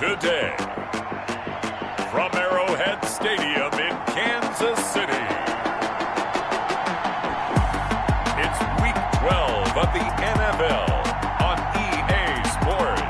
today. From Arrowhead Stadium in Kansas City, it's Week 12 of the NFL on EA Sports.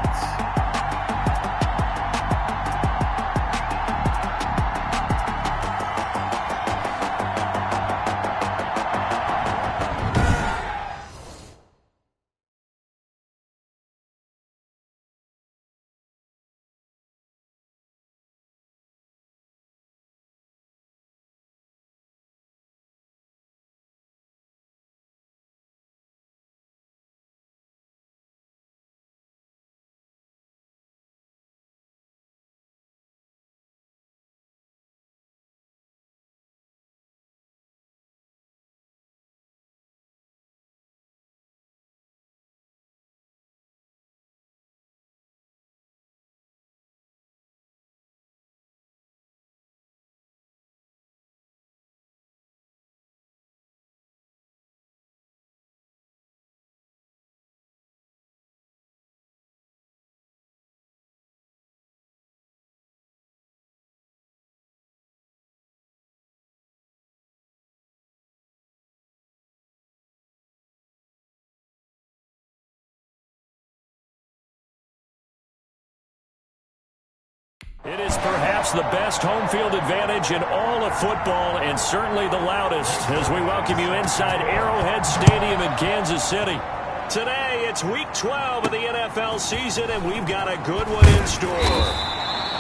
It is perhaps the best home field advantage in all of football, and certainly the loudest, as we welcome you inside Arrowhead Stadium in Kansas City. Today, it's Week 12 of the NFL season, and we've got a good one in store.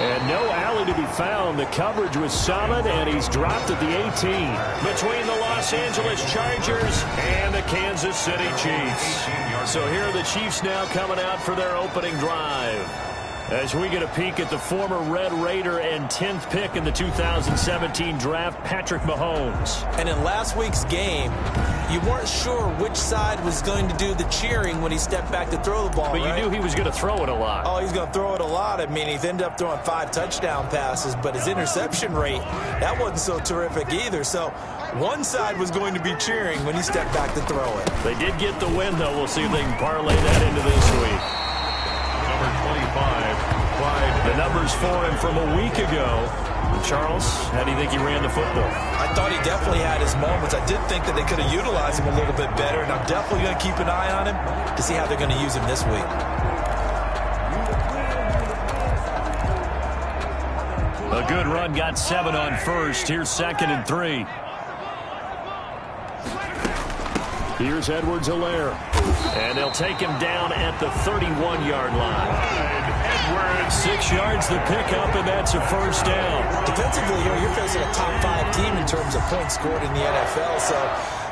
And no alley to be found. The coverage was solid, and he's dropped at the 18. Between the Los Angeles Chargers and the Kansas City Chiefs. So here are the Chiefs now coming out for their opening drive. As we get a peek at the former Red Raider and 10th pick in the 2017 draft, Patrick Mahomes. And in last week's game, you weren't sure which side was going to do the cheering when he stepped back to throw the ball, But right? you knew he was going to throw it a lot. Oh, he's going to throw it a lot. I mean, he's ended up throwing 5 touchdown passes, but his interception rate, that wasn't so terrific either. So one side was going to be cheering when he stepped back to throw it. They did get the win, though. We'll see if they can parlay that into this week. Number 25, Clyde. The numbers for him from a week ago. Charles, how do you think he ran the football? I thought he definitely had his moments. I did think that they could have utilized him a little bit better, and I'm definitely going to keep an eye on him to see how they're going to use him this week. A good run, got 7 on first. Here's 2nd and 3. Here's Edwards-Helaire. And they'll take him down at the 31-yard line. 6 yards the pickup, and that's a first down. Defensively, you're facing a top 5 team in terms of points scored in the NFL, so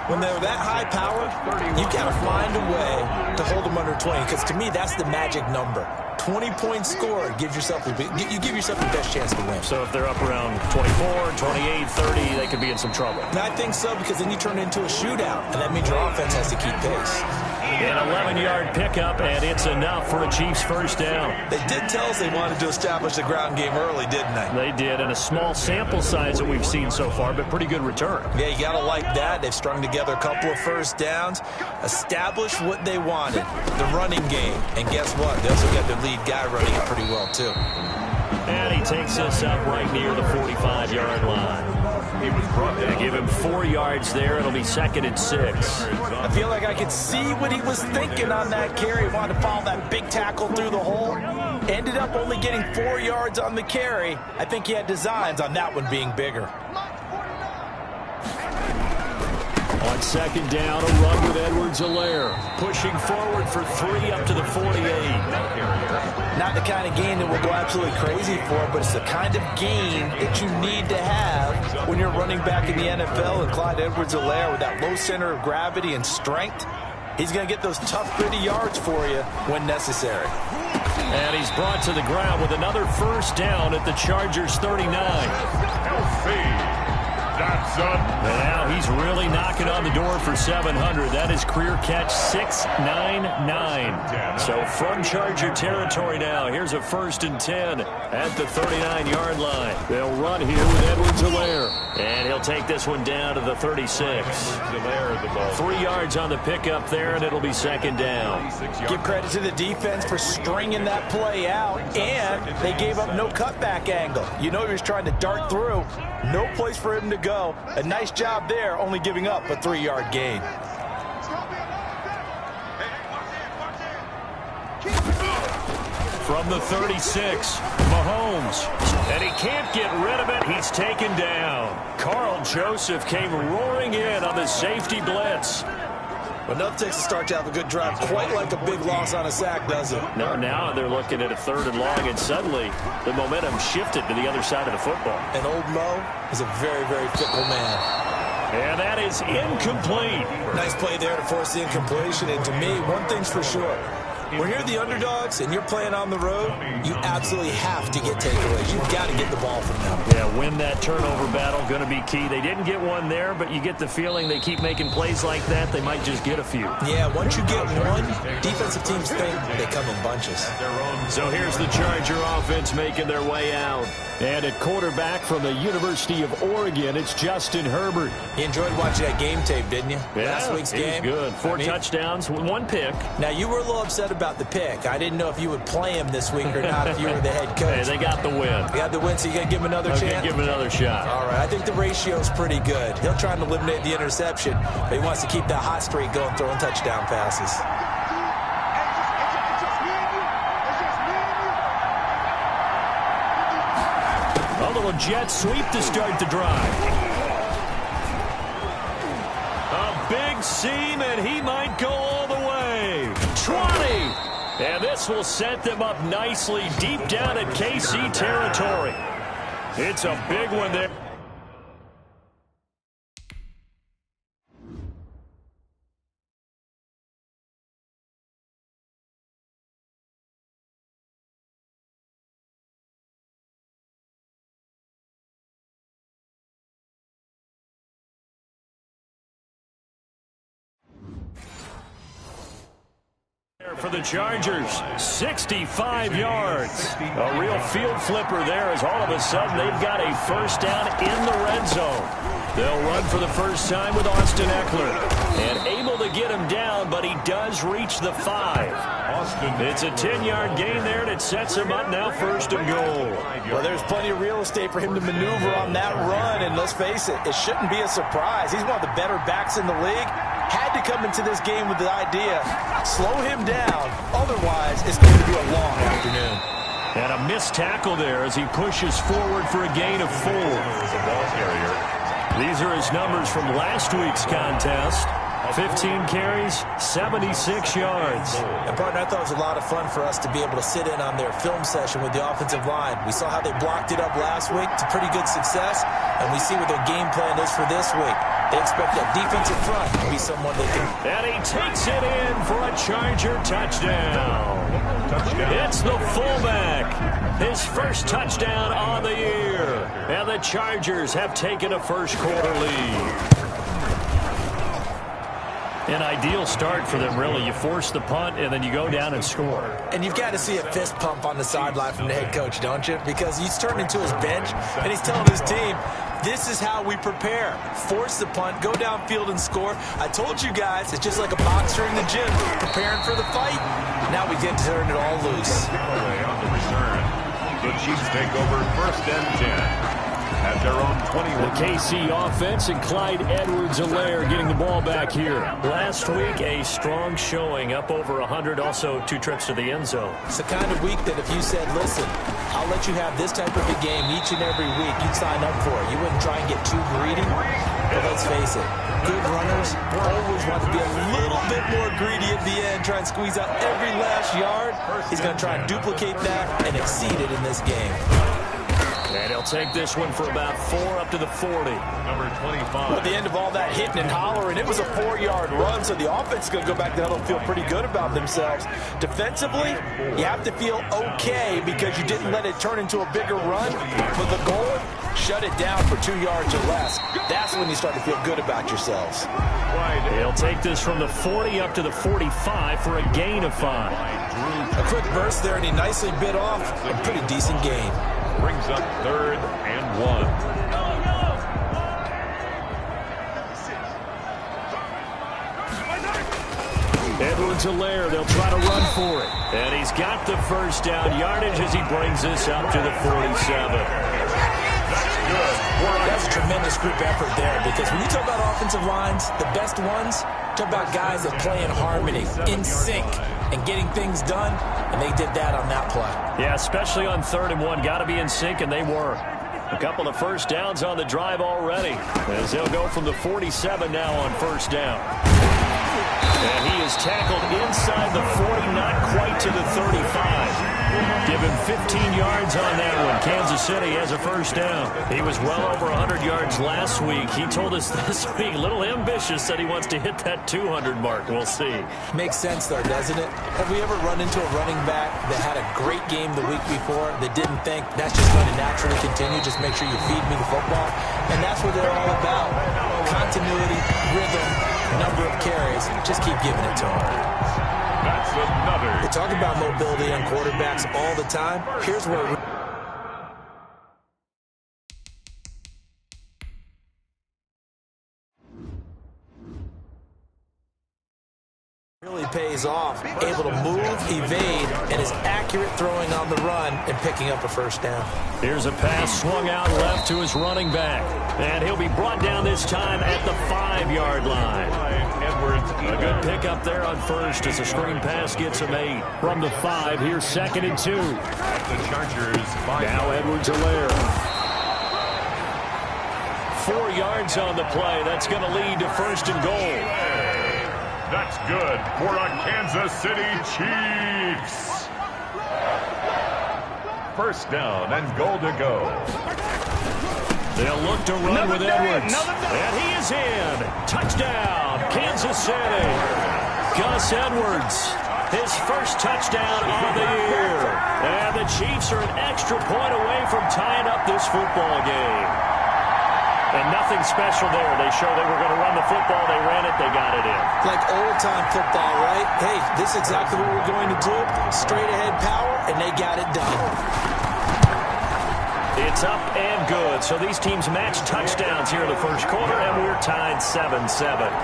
when they're that high power, you've got to find a way to hold them under 20, because to me, that's the magic number. 20 points scored, you give yourself the best chance to win. So if they're up around 24, 28, 30, they could be in some trouble. And I think so, because then you turn it into a shootout, and that means your offense has to keep pace. An 11-yard pickup, and it's enough for a Chiefs first down. They did tell us they wanted to establish the ground game early, didn't they? They did, and a small sample size that we've seen so far, but pretty good return. Yeah, you got to like that. They've strung together a couple of first downs, established what they wanted, the running game. And guess what? They also got their lead guy running it pretty well, too. And he takes us up right near the 45-yard line. He was brought to give him 4 yards there. It'll be 2nd and 6. I feel like I could see what he was thinking on that carry. He wanted to follow that big tackle through the hole. Ended up only getting 4 yards on the carry. I think he had designs on that one being bigger. On 2nd down, a run with Edwards-Helaire. Pushing forward for 3 up to the 48. Not the kind of game that we'll go absolutely crazy for, but it's the kind of game that you need to have when you're running back in the NFL. And Clyde Edwards-Helaire, with that low center of gravity and strength, he's going to get those tough, gritty yards for you when necessary. And he's brought to the ground with another first down at the Chargers 39. And now he's really knocking on the door for 700. That is career catch 699. So from Charger territory now, here's a 1st and 10 at the 39-yard line. They'll run here with Edwards-Helaire. And he'll take this one down to the 36. 3 yards on the pickup there, and it'll be second down. Give credit to the defense for stringing that play out, and they gave up no cutback angle. You know he was trying to dart through. No place for him to go. A nice job there, only giving up a 3-yard gain. From the 36, Mahomes. And he can't get rid of it. He's taken down. Carl Joseph came roaring in on the safety blitz. Well, enough takes to start to have a good drive. Quite like a big loss on a sack, does it? Now they're looking at a 3rd and long, and suddenly the momentum shifted to the other side of the football. And old Mo is a very, very fickle man. And that is incomplete. Nice play there to force the incompletion. And to me, one thing's for sure. When you're the underdogs and you're playing on the road, you absolutely have to get takeaways. You've got to get the ball from them. Yeah, win that turnover battle, going to be key. They didn't get one there, but you get the feeling they keep making plays like that, they might just get a few. Yeah, once you get one, defensive teams think they come in bunches. So here's the Charger offense making their way out. And at quarterback from the University of Oregon, it's Justin Herbert. You enjoyed watching that game tape, didn't you? Yeah, Last week's game. Good. 4 touchdowns, 1 pick. Now, you were a little upset about the pick. I didn't know if you would play him this week or not if you were the head coach. Hey, they got the win. They got the win, so you got to give him another chance? Give him another shot. All right, I think the ratio's pretty good. He'll try and eliminate the interception, but he wants to keep that hot streak going, throwing touchdown passes. A little jet sweep to start the drive. A big seam, and he might go all the way. 20! And this will set them up nicely deep down at KC territory. It's a big one there. For the Chargers, 65 yards. A real field flipper there as all of a sudden they've got a first down in the red zone. They'll run for the first time with Austin Eckler. And able to get him down, but he does reach the 5. It's a 10-yard gain there, and it sets him up now 1st and goal. Well, there's plenty of real estate for him to maneuver on that run, and let's face it, it shouldn't be a surprise. He's one of the better backs in the league. Had to come into this game with the idea, slow him down, otherwise it's going to be a long afternoon. And a missed tackle there as he pushes forward for a gain of 4. These are his numbers from last week's contest. 15 carries, 76 yards. And, partner, I thought it was a lot of fun for us to be able to sit in on their film session with the offensive line. We saw how they blocked it up last week to pretty good success, and we see what their game plan is for this week. They expect that defensive front to be someone they can... And he takes it in for a Charger touchdown. It's the fullback. His first touchdown on the year. And the Chargers have taken a first-quarter lead. An ideal start for them, really. You force the punt, and then you go down and score. And you've got to see a fist pump on the sideline from the head coach, don't you? Because he's turned into his bench, and he's telling his team, this is how we prepare. Force the punt, go downfield and score. I told you guys, it's just like a boxer in the gym, preparing for the fight. Now we get to turn it all loose. On the return. The Chiefs take over 1st and 10. At their own 21. The KC offense and Clyde Edwards-Helaire getting the ball back here. Last week, a strong showing, up over 100, also 2 trips to the end zone. It's the kind of week that if you said, listen, I'll let you have this type of a game each and every week, you'd sign up for it. You wouldn't try and get too greedy. But let's face it, good runners always want to be a little bit more greedy at the end, try and squeeze out every last yard. He's going to try and duplicate that and exceed it in this game. And he'll take this one for about 4 up to the 40. Number 25. Well, at the end of all that hitting and hollering, it was a 4-yard run, so the offense is going to go back to huddle and feel pretty good about themselves. Defensively, you have to feel okay because you didn't let it turn into a bigger run. But the goal, shut it down for 2 yards or less. That's when you start to feel good about yourselves. He'll take this from the 40 up to the 45 for a gain of 5. A quick burst there, and he nicely bit off a pretty decent gain. Brings up 3rd and 1. Edwards-Helaire, they'll try to run for it. And he's got the first down yardage as he brings this up to the 47. That's a tremendous group effort there, because when you talk about offensive lines, the best ones, talk about guys that play in harmony, in sync, and getting things done, and they did that on that play. Yeah, especially on 3rd and 1. Got to be in sync, and they were. A couple of first downs on the drive already, as they'll go from the 47 now on first down. And he is tackled inside the 40, not quite to the 35. Give him 15 yards on that one. Kansas City has a first down. He was well over 100 yards last week. He told us this week, a little ambitious, said he wants to hit that 200 mark. We'll see. Makes sense, though, doesn't it? Have we ever run into a running back that had a great game the week before that didn't think that's just going to naturally continue? Just make sure you feed me the football. And that's what they're all about. Continuity, rhythm, number of carries. Just keep giving it to them. That's another. They talk about mobility on quarterbacks all the time. Here's where really pays off. Able to move, evade, and is accurate throwing on the run and picking up a first down. Here's a pass swung out left to his running back. And he'll be brought down this time at the 5-yard line. Edwards. A good pickup there on first as the screen pass gets him 8. From the 5, here's 2nd and 2. At the Chargers. 5. Now Edwards-Helaire. 4 yards on the play. That's going to lead to 1st and goal. That's good for a Kansas City Chiefs. First down and goal to go. They'll look to run with Edwards. And he is in. Touchdown, Kansas City. Gus Edwards, his first touchdown of the year. And the Chiefs are an extra point away from tying up this football game. And nothing special there. They showed they were going to run the football. They ran it. They got it in. Like old-time football, right? Hey, this is exactly what we're going to do. Straight-ahead power, and they got it done. It's up and good. So these teams match touchdowns here in the first quarter, and we're tied 7-7.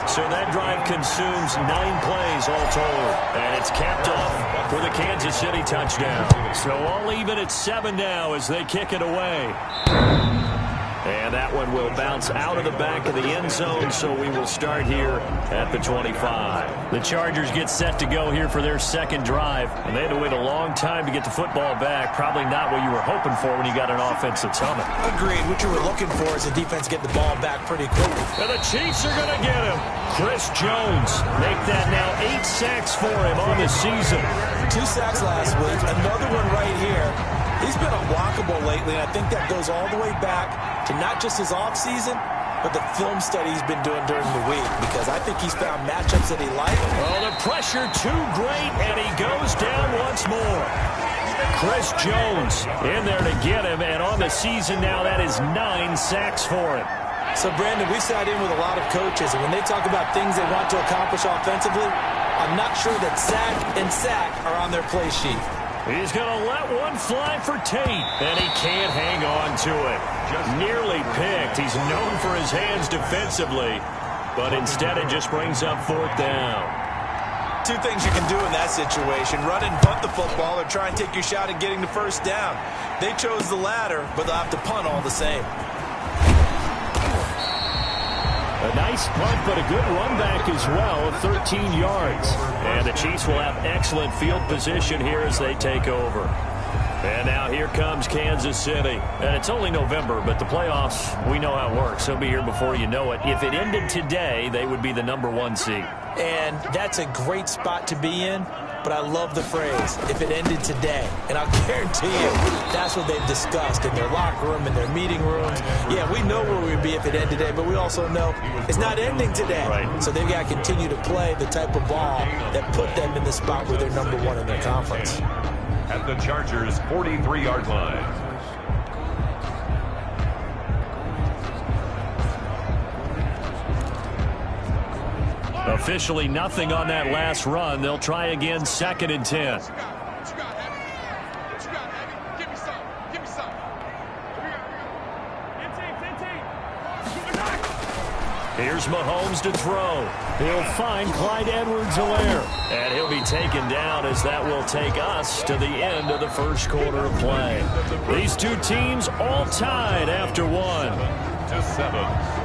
So that drive consumes 9 plays all told. And it's capped off with a Kansas City touchdown. So all even at 7 now as they kick it away. And that one will bounce out of the back of the end zone, so we will start here at the 25. The Chargers get set to go here for their second drive, and they had to wait a long time to get the football back. Probably not what you were hoping for when you got an offense that's humming. Agreed. What you were looking for is the defense get the ball back pretty quickly. And the Chiefs are going to get him. Chris Jones make that now 8 sacks for him on the season. 2 sacks last week, another one right here. He's been unblockable lately, and I think that goes all the way back to not just his offseason, but the film study he's been doing during the week, because I think he's found matchups that he likes. Oh, the pressure too great, and he goes down once more. Chris Jones in there to get him, and on the season now, that is 9 sacks for him. So, Brandon, we sat in with a lot of coaches, and when they talk about things they want to accomplish offensively, I'm not sure that sack and sack are on their play sheet. He's going to let one fly for Tate, and he can't hang on to it. Nearly picked. He's known for his hands defensively, but instead it just brings up 4th down. 2 things you can do in that situation: run and punt the football, or try and take your shot at getting the first down. They chose the latter, but they'll have to punt all the same. A nice punt, but a good run back as well of 13 yards. And the Chiefs will have excellent field position here as they take over. And now here comes Kansas City. And it's only November, but the playoffs, we know how it works. They'll be here before you know it. If it ended today, they would be the #1 seed. And that's a great spot to be in, but I love the phrase, if it ended today. And I'll guarantee you, that's what they've discussed in their locker room, in their meeting rooms. Yeah, we know where we'd be if it ended today, but we also know it's not ending today. Right. So they've got to continue to play the type of ball that put them in the spot where they're #1 in their conference. At the Chargers' 43-yard line. Officially nothing on that last run. They'll try again, 2nd and 10. Here's Mahomes to throw. He'll find Clyde Edwards-Helaire. And he'll be taken down as that will take us to the end of the first quarter of play. These two teams all tied after one. 7-7.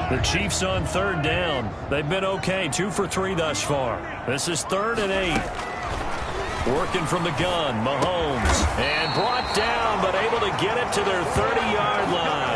The Chiefs on third down. They've been okay, 2 for 3 thus far. This is 3rd and 8. Working from the gun, Mahomes. And brought down, but able to get it to their 30-yard line.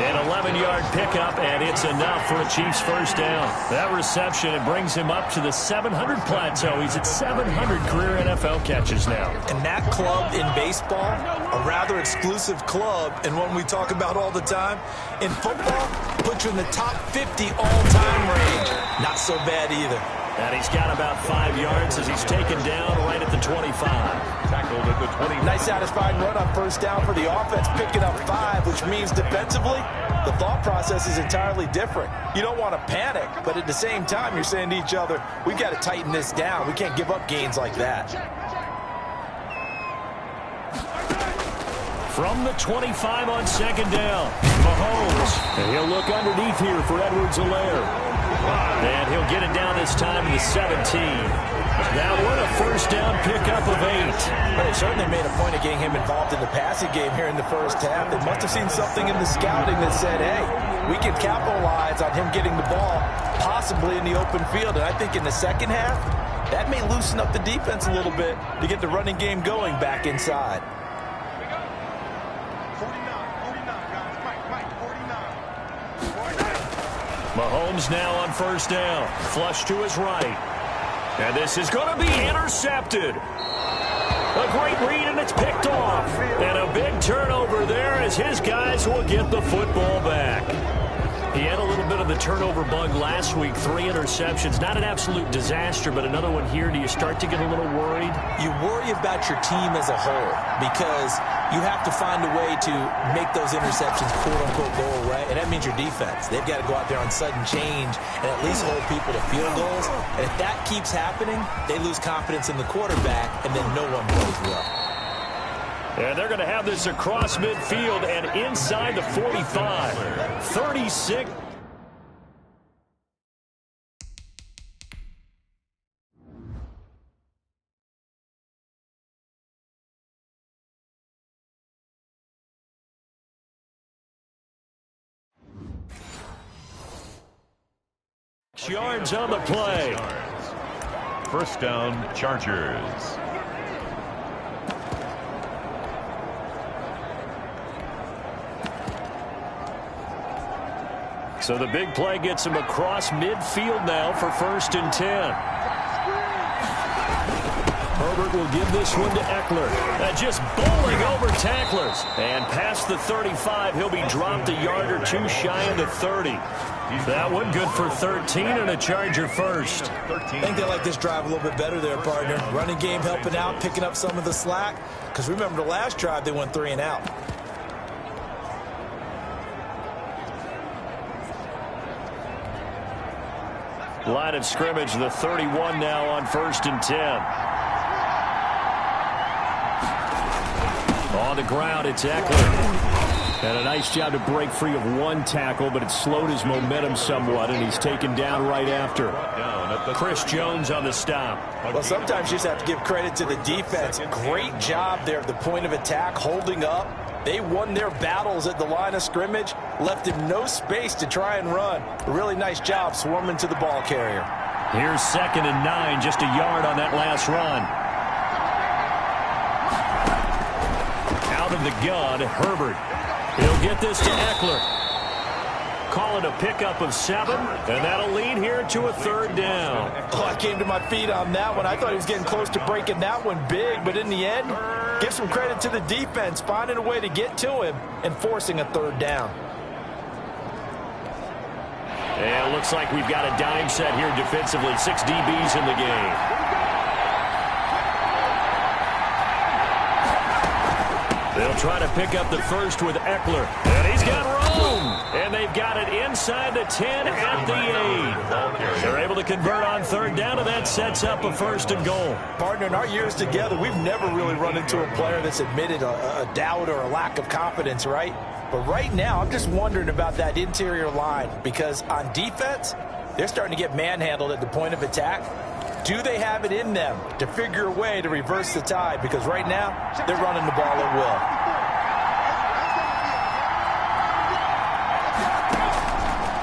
An 11-yard pickup, and it's enough for a Chiefs first down. That reception, it brings him up to the 700 plateau. He's at 700 career NFL catches now. And that club in baseball, a rather exclusive club, and one we talk about all the time. In football, puts you in the top 50 all-time range. Not so bad either. And he's got about 5 yards as he's taken down right at the 25. Tackled at the 20. Nice satisfying run on first down for the offense, picking up 5, which means defensively, the thought process is entirely different. You don't want to panic, but at the same time, you're saying to each other, we've got to tighten this down. We can't give up gains like that. From the 25 on second down, Mahomes. And he'll look underneath here for Edwards-Helaire. And he'll get it down this time to the 17. That one a first down pickup of 8. Well, they certainly made a point of getting him involved in the passing game here in the first half. They must have seen something in the scouting that said, hey, we can capitalize on him getting the ball possibly in the open field. And I think in the second half, that may loosen up the defense a little bit to get the running game going back inside. Mahomes now on first down. Flush to his right. And this is going to be intercepted. A great read, and it's picked off. And a big turnover there as his guys will get the football back. He had a little bit of the turnover bug last week. 3 interceptions. Not an absolute disaster, but another one here. Do you start to get a little worried? You worry about your team as a whole because you have to find a way to make those interceptions, quote-unquote, go away, and that means your defense. They've got to go out there on sudden change and at least hold people to field goals. And if that keeps happening, they lose confidence in the quarterback, and then no one plays well. And they're going to have this across midfield and inside the 45. 36. Yards on the play. First down, Chargers. So the big play gets him across midfield now for 1st and 10. Herbert will give this one to Eckler. Just bowling over tacklers. And past the 35, he'll be dropped a yard or 2 shy of the 30. That one good for 13 and a Charger first. I think they like this drive a little bit better there, partner. Running game helping out, picking up some of the slack. Because remember the last drive, they went 3 and out. Line of scrimmage, the 31 now on 1st and 10. On the ground, it's Eckler. And a nice job to break free of 1 tackle, but it slowed his momentum somewhat, and he's taken down right after. Chris Jones on the stop. Well, sometimes you just have to give credit to the defense. Great job there at the point of attack, holding up. They won their battles at the line of scrimmage, left him no space to try and run. A really nice job swarming to the ball carrier. Here's 2nd and 9, just a yard on that last run. Out of the gun, Herbert. He'll get this to Eckler. Call it a pickup of 7, and that'll lead here to a 3rd down. Oh, I came to my feet on that one. I thought he was getting close to breaking that one big, but in the end, give some credit to the defense, finding a way to get to him and forcing a 3rd down. And it looks like we've got a dime set here defensively. 6 DBs in the game. They'll try to pick up the first with Eckler. And he's got room. And And they've got it inside the 10 at the 8. They're able to convert on third down, and that sets up a 1st and goal. Partner, in our years together, we've never really run into a player that's admitted a doubt or a lack of confidence, right? But right now, I'm just wondering about that interior line, because on defense, they're starting to get manhandled at the point of attack. Do they have it in them to figure a way to reverse the tide? Because right now, they're running the ball at will.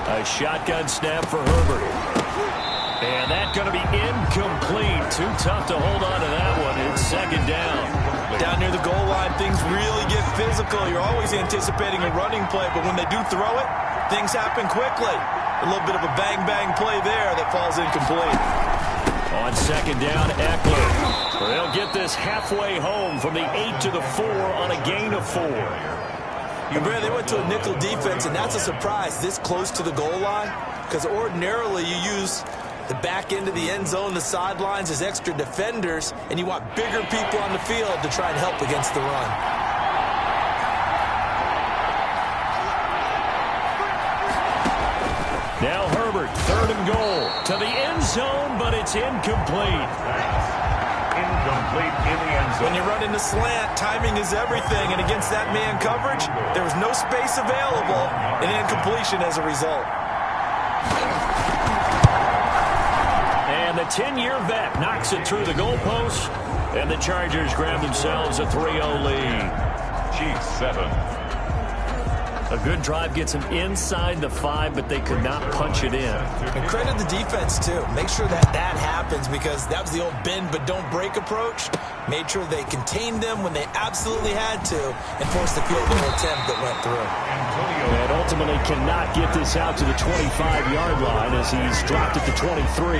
A shotgun snap for Herbert. And that's going to be incomplete. Too tough to hold on to that one. It's 2nd down. Down near the goal line, things really get physical. You're always anticipating a running play, but when they do throw it, things happen quickly. A little bit of a bang-bang play there that falls incomplete. On 2nd down, Eckler. They'll get this halfway home from the 8 to the 4 on a gain of 4. They went to a nickel defense, and that's a surprise this close to the goal line, because ordinarily you use the back end of the end zone, the sidelines as extra defenders, and you want bigger people on the field to try and help against the run. Now Herbert, 3rd and goal to the end zone, but it's incomplete. Incomplete in the end zone. When you run into slant, timing is everything, and against that man coverage, there was no space available, and incompletion as a result. And the 10-year vet knocks it through the goalpost, and the Chargers grab themselves a 3-0 lead. Chiefs 7. A good drive gets them inside the 5, but they could not punch it in. And credit the defense, too. Make sure that happens, because that was the old bend but don't break approach. Made sure they contained them when they absolutely had to and forced the field goal attempt that went through. And ultimately cannot get this out to the 25-yard line as he's dropped it to 23.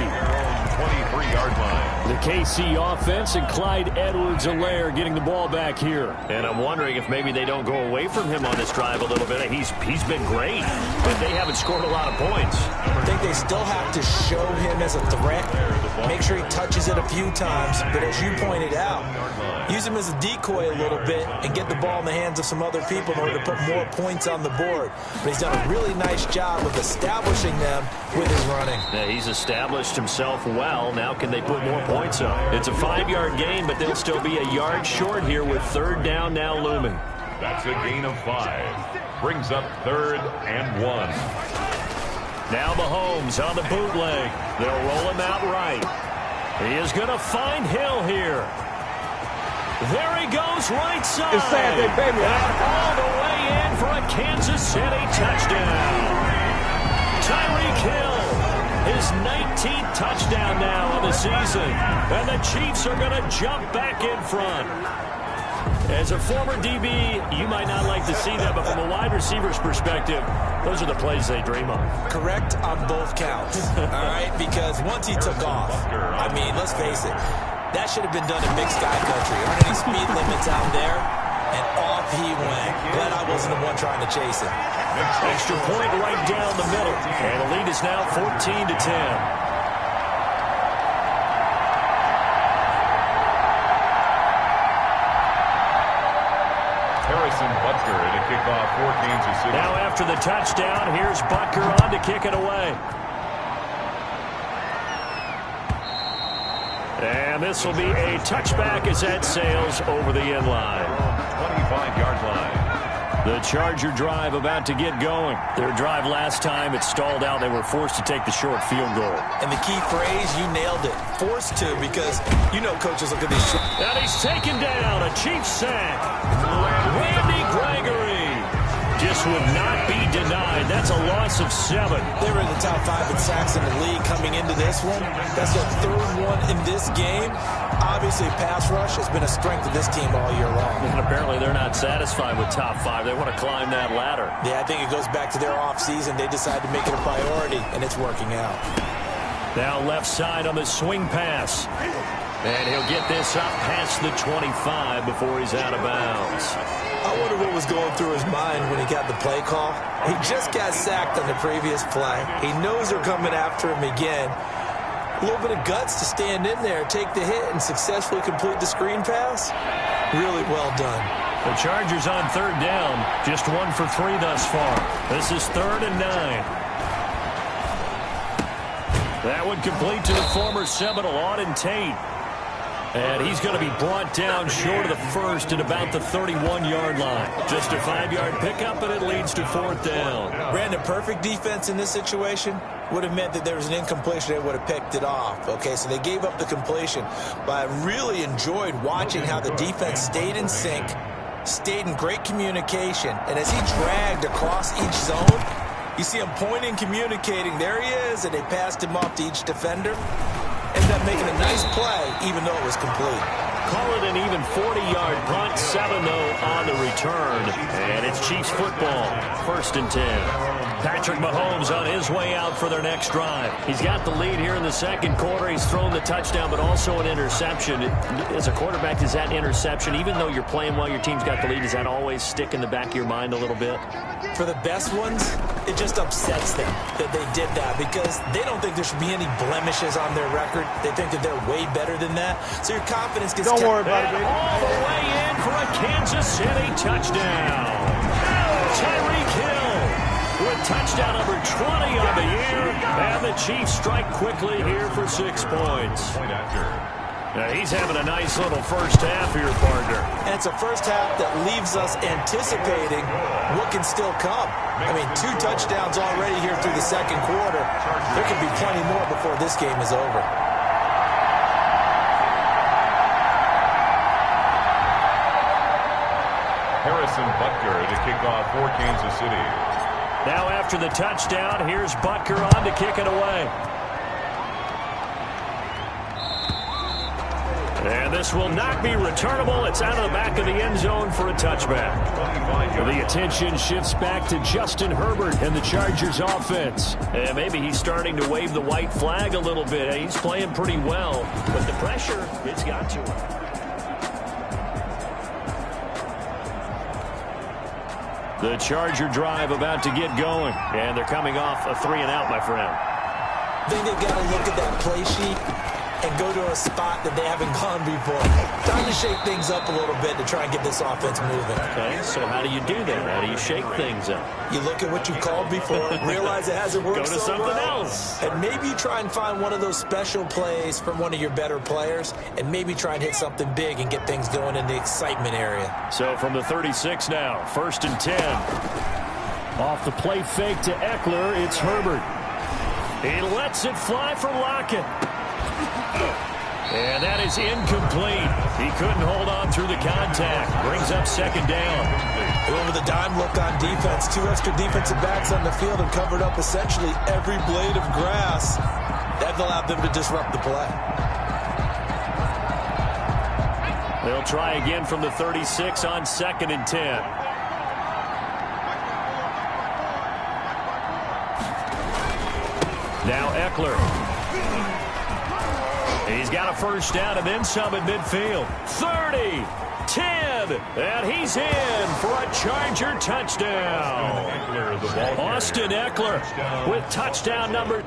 23-yard line. The KC offense and Clyde Edwards-Helaire getting the ball back here. And I'm wondering if maybe they don't go away from him on this drive a little bit. He's been great, but they haven't scored a lot of points. I think they still have to show him as a threat. Make sure he touches it a few times. But as you pointed out, use him as a decoy a little bit and get the ball in the hands of some other people in order to put more points on the board. But he's done a really nice job of establishing them with his running. Yeah, he's established himself well. Now can they put more points up? It's a 5-yard gain, but they'll still be a yard short here with 3rd down now looming. That's a gain of 5. Brings up 3rd and 1. Now Mahomes on the bootleg. They'll roll him out right. He is going to find Hill here. There he goes right side. It's sad they pay me. All the way in for a Kansas City touchdown. Tyreek Hill, his 19th touchdown now of the season. And the Chiefs are going to jump back in front. As a former DB, you might not like to see that, but from a wide receiver's perspective, those are the plays they dream of. Correct on both counts, all right? Because once he took off, I mean, let's face it, that should have been done in Big Sky Country. There aren't any speed limits out there, and off he went. Glad I wasn't the one trying to chase him. Extra point right down the middle, and the lead is now 14-10. Butker to kick off for Kansas City. Now after the touchdown, here's Butker on to kick it away. And this will be a touchback as that sails over the end line. 25-yard line. The Charger drive about to get going. Their drive last time, it stalled out. They were forced to take the short field goal. And the key phrase, you nailed it. Forced to, because you know coaches look at these. And he's taken down. A Chiefs sack. Randy Gregory just would not be denied. That's a loss of 7. They were in the top 5 in sacks in the league coming into this one. That's their 3rd one in this game. Obviously, pass rush has been a strength of this team all year long. And apparently they're not satisfied with top 5. They want to climb that ladder. Yeah, I think it goes back to their offseason. They decided to make it a priority, and it's working out. Now left side on the swing pass. And he'll get this up past the 25 before he's out of bounds. I wonder what was going through his mind when he got the play call. He just got sacked on the previous play. He knows they're coming after him again. A little bit of guts to stand in there, take the hit, and successfully complete the screen pass. Really well done. The Chargers on third down, just 1 for 3 thus far. This is 3rd and 9. That would complete to the former Seminole, Auden Tate. And he's going to be brought down short of the first at about the 31-yard line. Just a 5-yard pickup, and it leads to 4th down. Brandon, perfect defense in this situation would have meant that there was an incompletion. They would have picked it off. Okay, so they gave up the completion. But I really enjoyed watching how the defense stayed in sync, stayed in great communication. And as he dragged across each zone, you see him pointing, communicating. There he is, and they passed him off to each defender. Ended up making a nice play, even though it was complete. Call it an even 40-yard punt, 7-0 on the return. And it's Chiefs football, 1st and 10. Patrick Mahomes on his way out for their next drive. He's got the lead here in the second quarter. He's thrown the touchdown, but also an interception. As a quarterback, is that interception, even though you're playing while your team's got the lead, does that always stick in the back of your mind a little bit? For the best ones, it just upsets them that they did that because they don't think there should be any blemishes on their record. They think that they're way better than that. So your confidence gets Don't worry about it, baby. All the way in for a Kansas City touchdown. Tyreek Hill with touchdown number 20 on the year. And the Chiefs strike quickly here for 6 points. Now he's having a nice little first half here, partner. And it's a first half that leaves us anticipating what can still come. I mean, 2 touchdowns already here through the second quarter. There could be plenty more before this game is over. Harrison Butker to kick off for Kansas City. Now after the touchdown, here's Butker on to kick it away. And this will not be returnable. It's out of the back of the end zone for a touchback. The attention shifts back to Justin Herbert and the Chargers offense. And maybe he's starting to wave the white flag a little bit. He's playing pretty well, but the pressure, it's got to him. The Charger drive about to get going. And they're coming off a 3-and-out, my friend. I think they've got to look at that play sheet and go to a spot that they haven't gone before. Time to shake things up a little bit to try and get this offense moving. Okay, so how do you do that? How do you shake things up? You look at what you called before, realize it hasn't worked Go to so something well, else. and maybe try and find one of those special plays from one of your better players, and maybe try and hit something big and get things going in the excitement area. So from the 36 now, 1st and 10. Off the play fake to Eckler, it's Herbert. He lets it fly for Lockett. And that is incomplete. He couldn't hold on through the contact. Brings up 2nd down. Going with a dime look on defense. 2 extra defensive backs on the field and covered up essentially every blade of grass. That allowed them to disrupt the play. They'll try again from the 36 on 2nd and 10. Now Eckler. He's got a first down and then some at midfield. 30, 10, and he's in for a Charger touchdown. Austin Eckler with touchdown number.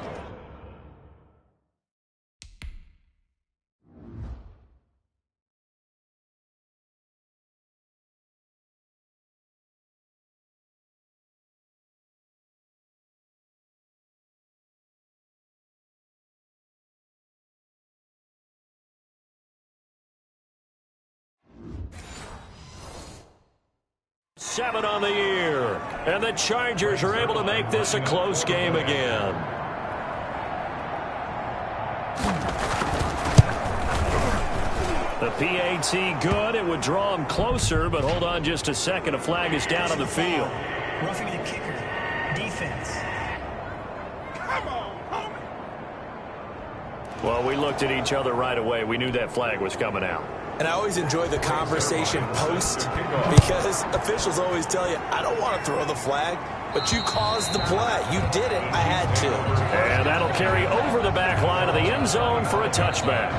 Seven on the year, and the Chargers are able to make this a close game again. The PAT good. It would draw him closer, but hold on just a second. A flag is down on the field. Roughing the kicker. Defense. Come on, homie. Well, we looked at each other right away. We knew that flag was coming out. And I always enjoy the conversation post because officials always tell you, I don't want to throw the flag, but you caused the play. You did it. I had to. And that'll carry over the back line of the end zone for a touchback.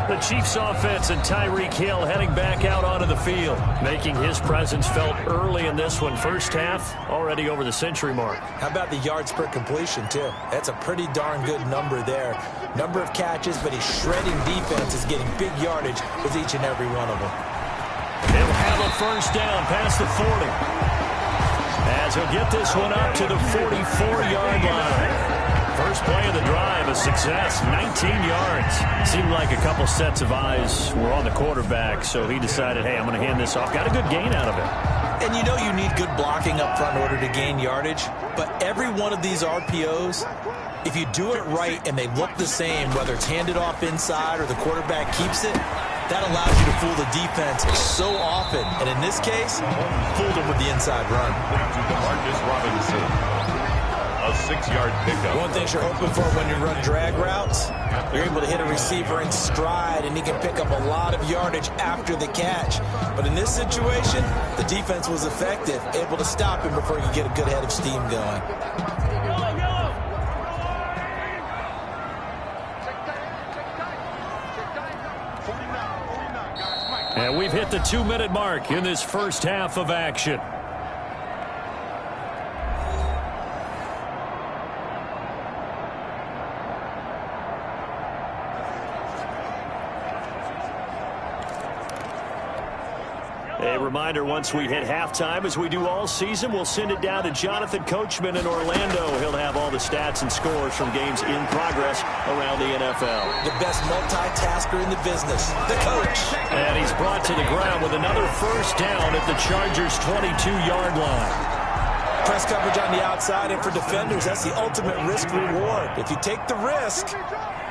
The Chiefs offense and Tyreek Hill heading back out onto the field, making his presence felt early in this one. First half, already over the century mark. How about the yards per completion, too? That's a pretty darn good number there. Number of catches, but he's shredding defenses, getting big yardage with each and every one of them. He'll have a first down past the 40. As he'll get this one up to the 44-yard line. First play of the drive, a success, 19 yards. Seemed like a couple sets of eyes were on the quarterback, so he decided, hey, I'm going to hand this off. Got a good gain out of it. And you know you need good blocking up front in order to gain yardage, but every one of these RPOs, if you do it right and they look the same, whether it's handed off inside or the quarterback keeps it, that allows you to fool the defense so often. And in this case, fooled them with the inside run. Marcus Robinson. A 6-yard pickup. One thing you're hoping for when you run drag routes, you're able to hit a receiver in stride, and he can pick up a lot of yardage after the catch. But in this situation, the defense was effective, able to stop him before he could get a good head of steam going. And we've hit the 2-minute mark in this first half of action. A reminder, once we hit halftime, as we do all season, we'll send it down to Jonathan Coachman in Orlando. He'll have all the stats and scores from games in progress around the NFL. The best multitasker in the business, the coach. And he's brought to the ground with another first down at the Chargers' 22-yard line. Press coverage on the outside, and for defenders, that's the ultimate risk-reward. If you take the risk,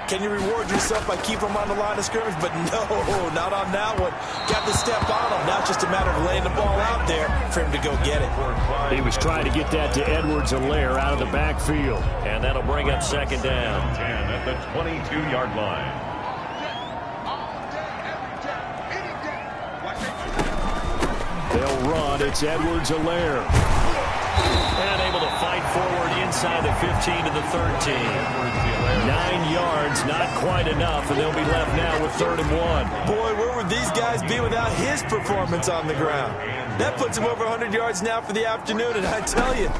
can you reward yourself by keeping them on the line of scrimmage? But no, not on that one. Got the step on him. Now it's just a matter of laying the ball out there for him to go get it. He was trying to get that to Edwards-Helaire out of the backfield. And that'll bring up second down. 10 at the 22-yard line. They'll run. It's Edwards-Helaire. And able to fight forward inside the 15 to the 13. 9 yards, not quite enough, and they'll be left now with 3rd and 1. Boy, where would these guys be without his performance on the ground? That puts him over 100 yards now for the afternoon, and I tell you,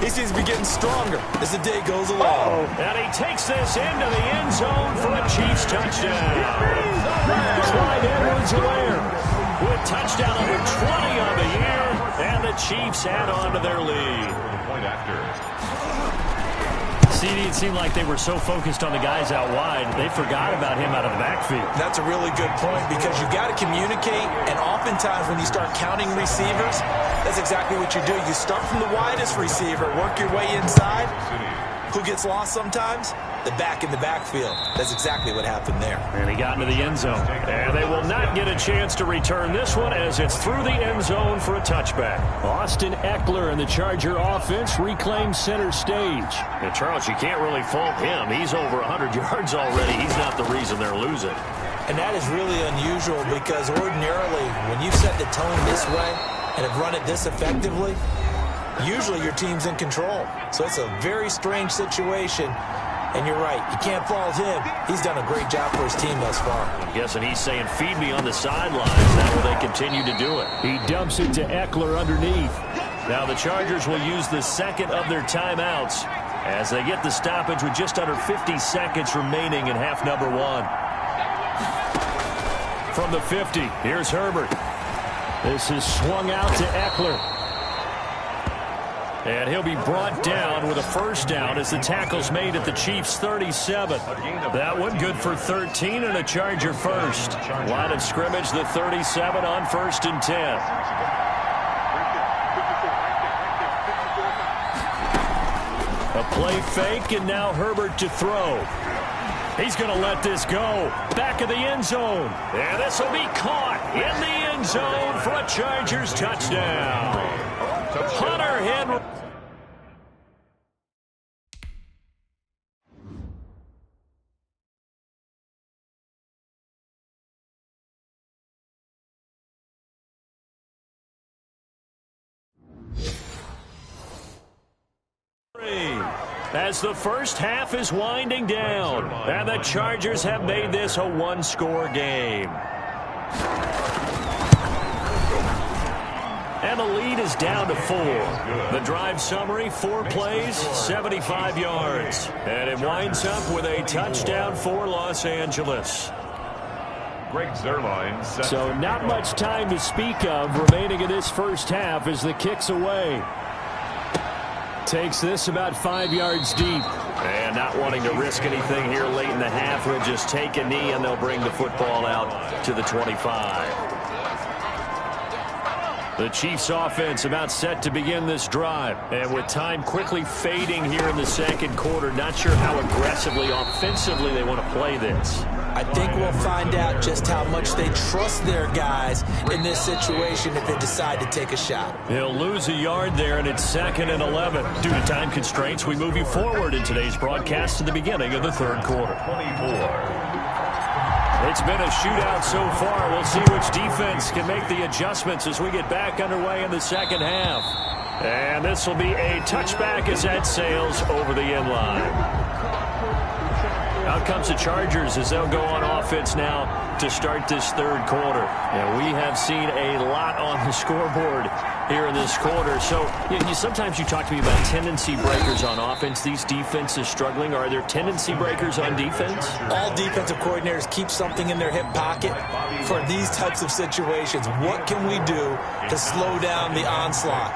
he seems to be getting stronger as the day goes along. And he takes this into the end zone for a Chiefs touchdown. Clyde Edwards-Helaire with touchdown number 20 on the year, and the Chiefs add on to their lead. CD, it seemed like they were so focused on the guys out wide, they forgot about him out of the backfield. That's a really good point, because you've got to communicate, and oftentimes when you start counting receivers, that's exactly what you do. You start from the widest receiver, work your way inside. Who gets lost sometimes? The back in the backfield. That's exactly what happened there. And he got into the end zone. And they will not get a chance to return this one as it's through the end zone for a touchback. Austin Eckler and the Charger offense reclaim center stage. And Charles, you can't really fault him. He's over 100 yards already. He's not the reason they're losing. And that is really unusual, because ordinarily when you set the tone this way and have run it this effectively, usually your team's in control. So it's a very strange situation. And you're right, you can't fault him. He's done a great job for his team thus far. I'm guessing he's saying, feed me on the sidelines. That way they continue to do it. He dumps it to Eckler underneath. Now the Chargers will use the second of their timeouts as they get the stoppage with just under 50 seconds remaining in half number 1. From the 50, here's Herbert. This is swung out to Eckler. And he'll be brought down with a first down as the tackle's made at the Chiefs' 37. That one good for 13 and a Charger first. Line of scrimmage, the 37 on 1st and 10. A play fake, and now Herbert to throw. He's going to let this go. Back of the end zone. And this will be caught in the end zone for a Chargers touchdown. Hunter Henry. As the first half is winding down, and the Chargers have made this a one-score game. And the lead is down to 4. The drive summary, 4 plays, 75 yards. And it winds up with a touchdown for Los Angeles. Greg Zerline. So not much time to speak of remaining in this first half as the kick's away. Takes this about 5 yards deep. And not wanting to risk anything here late in the half, he'll just take a knee and they'll bring the football out to the 25. The Chiefs offense about set to begin this drive. And with time quickly fading here in the second quarter, not sure how aggressively, offensively they want to play this. I think we'll find out just how much they trust their guys in this situation if they decide to take a shot. He'll lose a yard there, and it's 2nd and 11. Due to time constraints, we move you forward in today's broadcast to the beginning of the third quarter. 24. It's been a shootout so far. We'll see which defense can make the adjustments as we get back underway in the second half. And this will be a touchback as that sails over the end line. Out comes the Chargers as they'll go on offense now to start this third quarter. And we have seen a lot on the scoreboard here in this quarter. So sometimes you talk to me about tendency breakers on offense. These defenses struggling. Are there tendency breakers on defense? All defensive coordinators keep something in their hip pocket for these types of situations. What can we do to slow down the onslaught?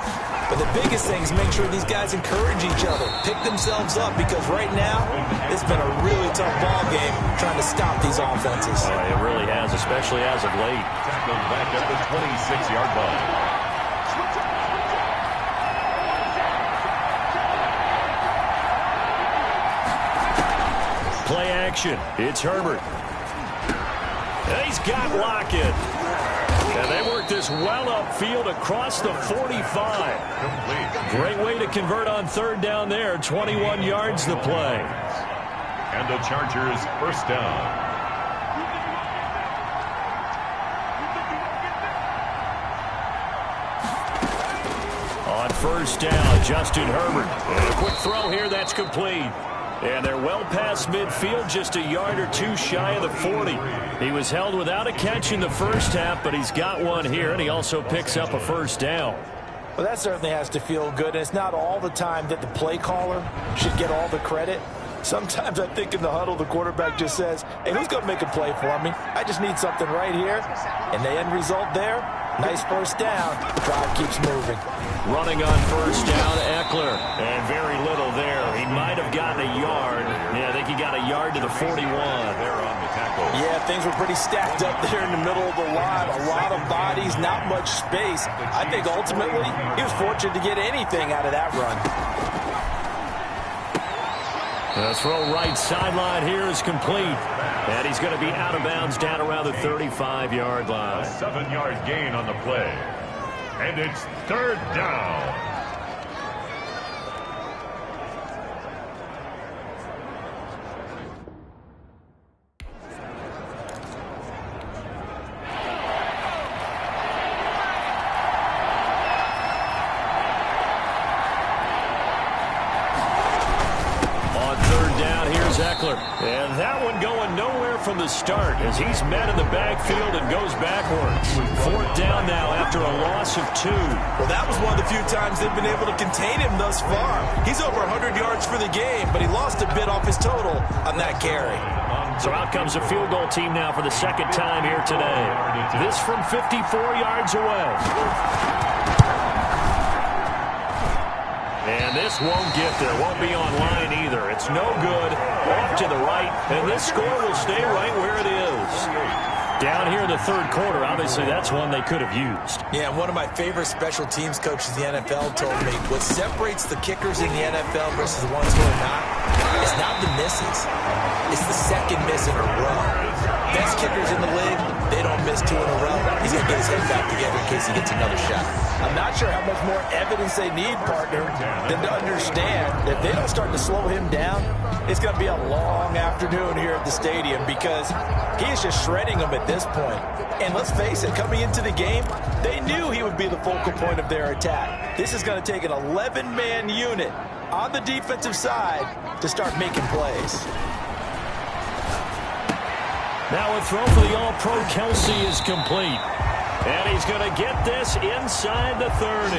But the biggest thing is make sure these guys encourage each other, pick themselves up, because right now it's been a really tough ball game trying to stop these offenses. It really has, especially as of late. Tackled back at the 26-yard line. Play action. It's Herbert. And he's got Lockett. And they work this well upfield across the 45. Great way to convert on third down there. 21 yards the play. And the Chargers first down. On first down, Justin Herbert. And a quick throw here, that's complete. And they're well past midfield, just a yard or two shy of the 40. He was held without a catch in the first half, but he's got one here, and he also picks up a first down. Well, that certainly has to feel good. And it's not all the time that the play caller should get all the credit. Sometimes I think in the huddle, the quarterback just says, hey, who's going to make a play for me? I just need something right here. And the end result there, nice first down. Drive keeps moving. Running on first down, Eckler. And very little there. He might have gotten a yard. Yeah, I think he got a yard to the 41. There on the tackle. Yeah, things were pretty stacked up there in the middle of the line. A lot of bodies, not much space. I think ultimately he was fortunate to get anything out of that run. The throw right sideline here is complete. And he's going to be out of bounds down around the 35-yard line. A 7-yard gain on the play. And it's third down. Eckler. And that one going nowhere from the start as he's met in the backfield and goes backwards. Fourth down now after a loss of 2. Well, that was one of the few times they've been able to contain him thus far. He's over 100 yards for the game, but he lost a bit off his total on that carry. So out comes a field goal team now for the second time here today. This from 54 yards away. And this won't get there. Won't be online either. It's no good. Off to the right. And this score will stay right where it is. Down here in the third quarter, obviously that's one they could have used. Yeah, one of my favorite special teams coaches in the NFL told me what separates the kickers in the NFL versus the ones who are not, it's not the misses. It's the second miss in a row. Best kickers in the league, they don't miss 2 in a row. He's going to get his head back together in case he gets another shot. I'm not sure how much more evidence they need, partner, than to understand that if they don't start to slow him down, it's going to be a long afternoon here at the stadium because he is just shredding them at this point. And let's face it, coming into the game, they knew he would be the focal point of their attack. This is going to take an 11-man unit on the defensive side to start making plays. Now a throw for the All-Pro Kelsey is complete. And he's going to get this inside the 30.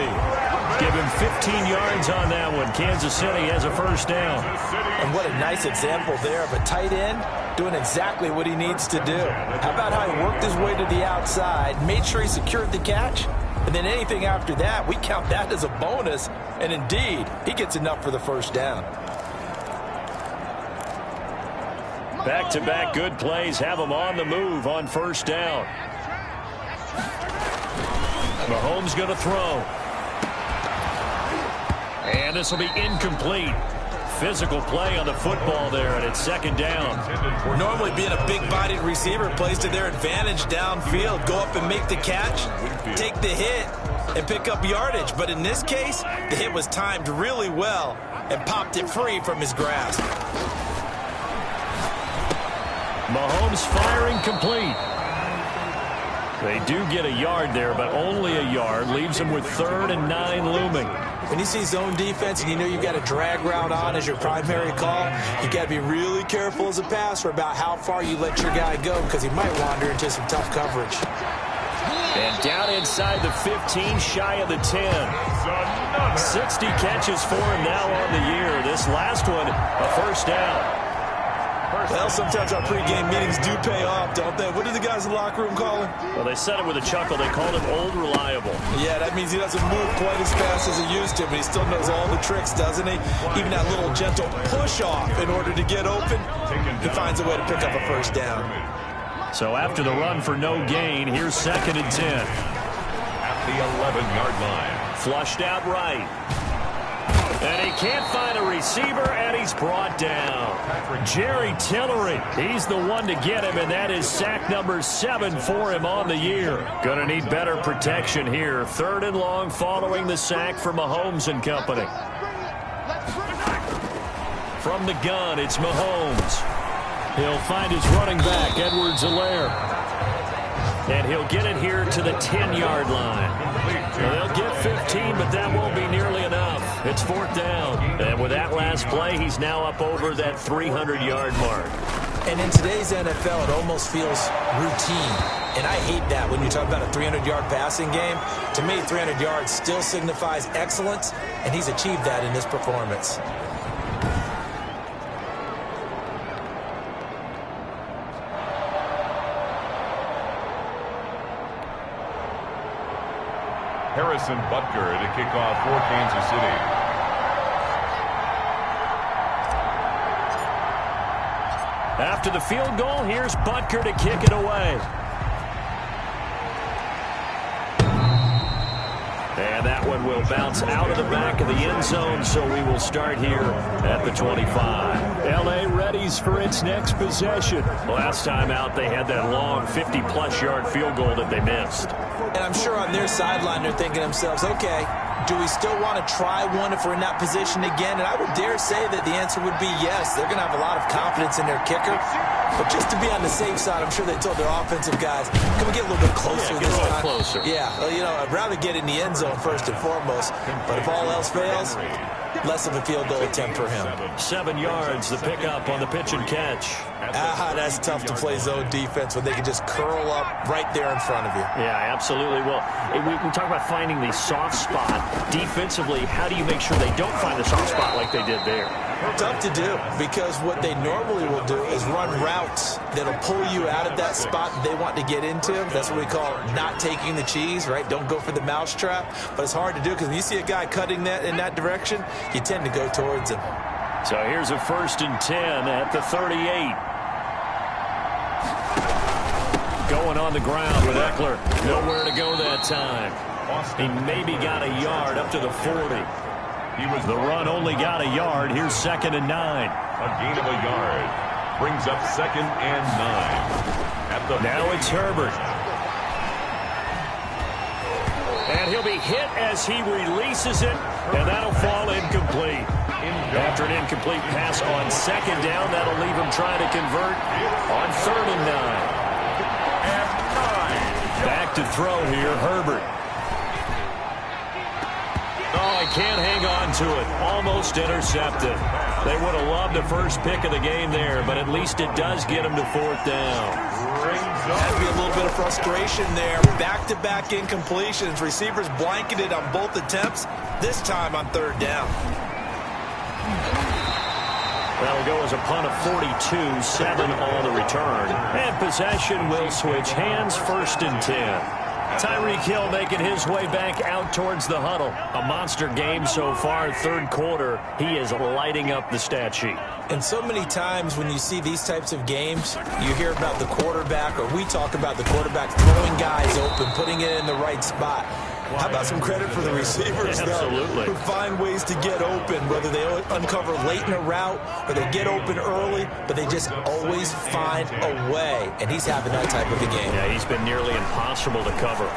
Give him 15 yards on that one. Kansas City has a first down. And what a nice example there of a tight end doing exactly what he needs to do. How about how he worked his way to the outside, made sure he secured the catch, and then anything after that, we count that as a bonus. And indeed, he gets enough for the first down. Back-to-back good plays have him on the move on first down. Mahomes going to throw. And this will be incomplete. Physical play on the football there, and it's second down. Normally being a big-bodied receiver plays to their advantage downfield. Go up and make the catch, take the hit, and pick up yardage. But in this case, the hit was timed really well and popped it free from his grasp. Mahomes firing complete. They do get a yard there, but only a yard. Leaves them with 3rd and 9 looming. When you see zone defense and you know you've got a drag route on as your primary call, you got to be really careful as a passer about how far you let your guy go because he might wander into some tough coverage. And down inside the 15, shy of the 10. 60 catches for him now on the year. This last one, a first down. Well, sometimes our pregame meetings do pay off, don't they? What do the guys in the locker room call him? Well, they said it with a chuckle. They called him Old Reliable. Yeah, that means he doesn't move quite as fast as he used to, but he still knows all the tricks, doesn't he? Even that little gentle push-off in order to get open, he finds a way to pick up a first down. So after the run for no gain, here's 2nd and 10. At the 11-yard line. Flushed out right. And he can't find a receiver, and he's brought down. Jerry Tillery, he's the one to get him, and that is sack number 7 for him on the year. Going to need better protection here. 3rd and long following the sack for Mahomes and company. From the gun, it's Mahomes. He'll find his running back, Edwards-Helaire. And he'll get it here to the 10-yard line. They'll get 15, but that won't be nearly enough. It's 4th down. And with that last play, he's now up over that 300-yard mark. And in today's NFL, it almost feels routine. And I hate that when you talk about a 300-yard passing game. To me, 300 yards still signifies excellence, and he's achieved that in this performance. Harrison Butker to kick off for Kansas City. After the field goal, here's Butker to kick it away. And that one will bounce out of the back of the end zone, so we will start here at the 25. L.A. readies for its next possession. Last time out, they had that long 50-plus yard field goal that they missed. And I'm sure on their sideline they're thinking to themselves, okay, do we still want to try one if we're in that position again? And I would dare say that the answer would be yes. They're going to have a lot of confidence in their kicker. But just to be on the safe side, I'm sure they told their offensive guys, can we get a little bit closer this time? Closer. Yeah, well, you know, I'd rather get in the end zone first and foremost. But if all else fails, less of a field goal attempt for him. 7 yards, the pickup on the pitch and catch. That's tough to play zone defense when they can just curl up right there in front of you. Yeah, absolutely. Well, we talk about finding the soft spot. Defensively, how do you make sure they don't find the soft spot like they did there? Tough to do, because what they normally will do is run routes that'll pull you out of that spot they want to get into. That's what we call not taking the cheese, right? Don't go for the mousetrap. But it's hard to do because when you see a guy cutting that in that direction, you tend to go towards him. So here's a 1st and 10 at the 38. Going on the ground with Eckler. Nowhere to go that time. He maybe got a yard up to the 40. The run only got a yard. Here's 2nd and 9. A gain of a yard. Brings up 2nd and 9. Now it's Herbert. And he'll be hit as he releases it, and that'll fall incomplete. After an incomplete pass on 2nd down, that'll leave him trying to convert on 3rd and 9. Back to throw here, Herbert. Oh, he can't hang on to it. Almost intercepted. They would have loved the first pick of the game there, but at least it does get them to fourth down. That'd be a little bit of frustration there. Back-to-back incompletions. Receivers blanketed on both attempts, this time on third down. That'll go as a punt of 42, 7 on the return. And possession will switch hands, 1st and 10. Tyreek Hill making his way back out towards the huddle. A monster game so far, third quarter. He is lighting up the stat sheet. And so many times when you see these types of games, you hear about the quarterback, or we talk about the quarterback throwing guys open, putting it in the right spot. How about some credit for the receivers, Absolutely. Who find ways to get open, whether they uncover late in a route or they get open early, but they just always find a way. And he's having that type of a game. Yeah, he's been nearly impossible to cover.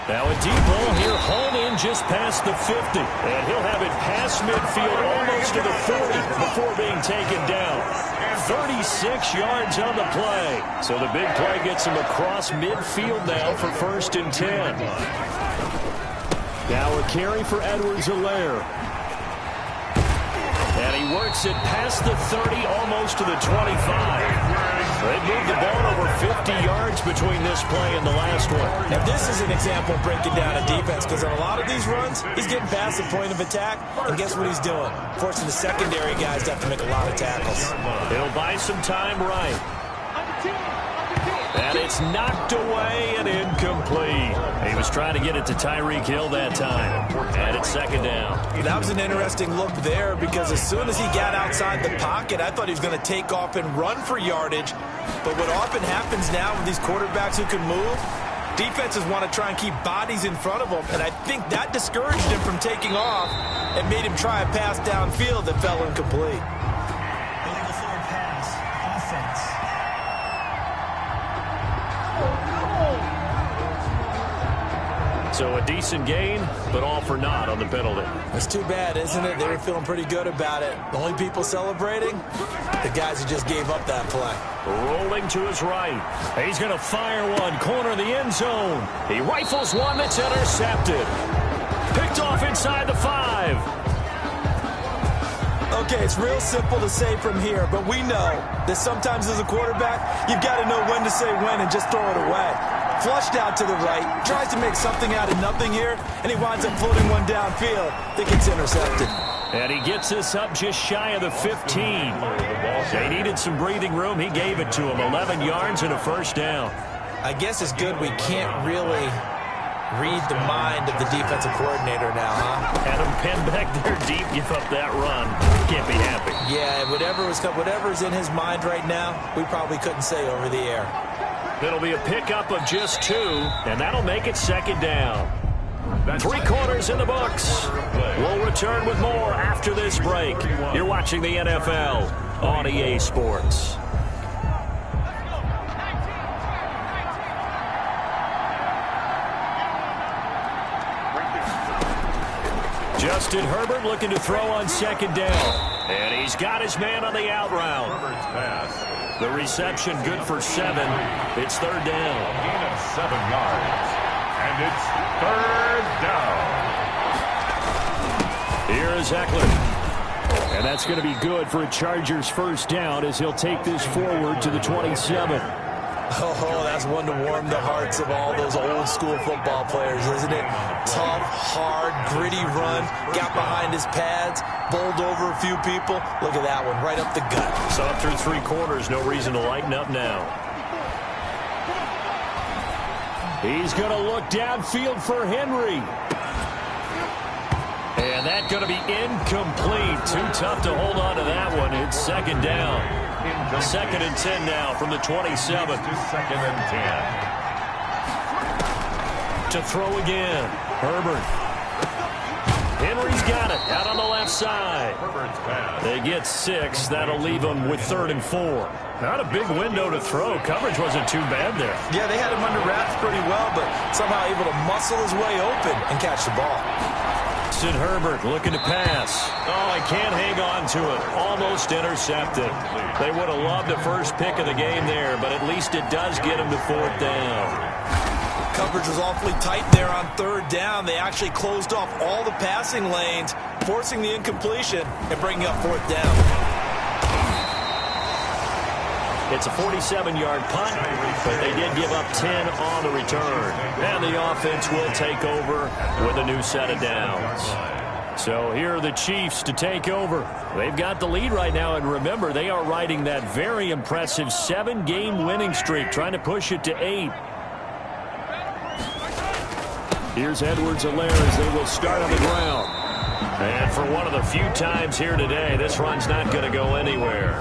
Now a deep ball here, home in just past the 50. And he'll have it past midfield, almost to the 40 before being taken down. 36 yards on the play. So the big play gets him across midfield now for 1st and 10. Now a carry for Edwards-Helaire. And he works it past the 30, almost to the 25. They moved the ball over 50 yards between this play and the last one. Now this is an example of breaking down a defense, because on a lot of these runs, he's getting past the point of attack, and guess what he's doing? Forcing the secondary guys to have to make a lot of tackles. It'll buy some time right. And it's knocked away and incomplete. He was trying to get it to Tyreek Hill that time. And it's 2nd down. That was an interesting look there, because as soon as he got outside the pocket, I thought he was going to take off and run for yardage. But what often happens now with these quarterbacks who can move, defenses want to try and keep bodies in front of them. And I think that discouraged him from taking off and made him try a pass downfield that fell incomplete. Illegal forward pass. Offense. So a decent gain, but all for naught on the penalty. That's too bad, isn't it? They were feeling pretty good about it. The only people celebrating? The guys who just gave up that play. Rolling to his right. He's going to fire one. Corner of the end zone. He rifles one that's intercepted. Picked off inside the 5. Okay, it's real simple to say from here, but we know that sometimes as a quarterback, you've got to know when to say when and just throw it away. Flushed out to the right, tries to make something out of nothing here, and he winds up floating one downfield that gets intercepted. And he gets this up just shy of the 15. They needed some breathing room. He gave it to him. 11 yards and a 1st down. I guess it's good we can't really read the mind of the defensive coordinator now, huh? Had him pinned back there deep, give up that run. Can't be happy. Yeah, whatever's in his mind right now, we probably couldn't say over the air. It'll be a pickup of just 2, and that'll make it 2nd down. 3 quarters in the books. We'll return with more after this break. You're watching the NFL on EA Sports. Justin Herbert looking to throw on 2nd down. And he's got his man on the out route. The reception good for 7. It's 3rd down. Gain of 7 yards. And it's 3rd down. Here is Eckler. And that's going to be good for a Chargers 1st down as he'll take this forward to the 27. Oh, that's one to warm the hearts of all those old school football players, isn't it? Tough, hard, gritty run, got behind his pads, bowled over a few people. Look at that one, right up the gut. So up through 3 quarters, no reason to lighten up now. He's going to look downfield for Henry. And that's going to be incomplete. Too tough to hold on to that one. It's 2nd down. 2nd and 10 now from the 27. To 2nd and 10. To throw again. Herbert. Henry's got it out on the left side. They get 6. That'll leave them with 3rd and 4. Not a big window to throw. Coverage wasn't too bad there. Yeah, they had him under wraps pretty well, but somehow able to muscle his way open and catch the ball. Herbert looking to pass. Oh, I can't hang on to it. Almost intercepted. They would have loved the first pick of the game there, but at least it does get him to 4th down. coverage was awfully tight there on third down. They actually closed off all the passing lanes, forcing the incompletion and bringing up fourth down. It's a 47-yard punt, but they did give up 10 on the return. And the offense will take over with a new set of downs. So here are the Chiefs to take over. They've got the lead right now, and remember, they are riding that very impressive 7-game winning streak, trying to push it to 8. Here's Edwards-Helaire as they will start on the ground. And for one of the few times here today, this run's not going to go anywhere.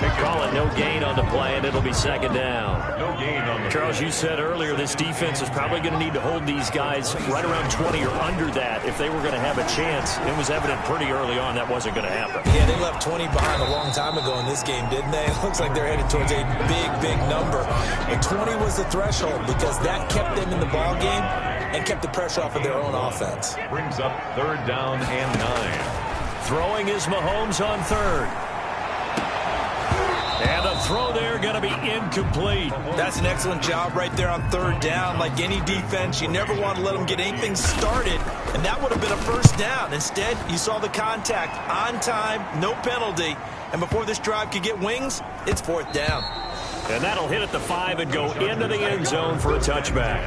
They call it no gain on the play, and it'll be second down. No gain on the Charles, you said earlier this defense is probably going to need to hold these guys right around 20 or under that if they were going to have a chance. It was evident pretty early on that wasn't going to happen. Yeah, they left 20 behind a long time ago in this game, didn't they? It looks like they're headed towards a big, big number. But 20 was the threshold because that kept them in the ball game and kept the pressure off of their own offense. brings up third down and 9. Throwing is Mahomes on third. And the throw there going to be incomplete. That's an excellent job right there on third down. Like any defense, you never want to let them get anything started, and that would have been a first down. Instead, you saw the contact on time, no penalty, and before this drive could get wings, it's fourth down. And that'll hit at the 5 and go into the end zone for a touchback.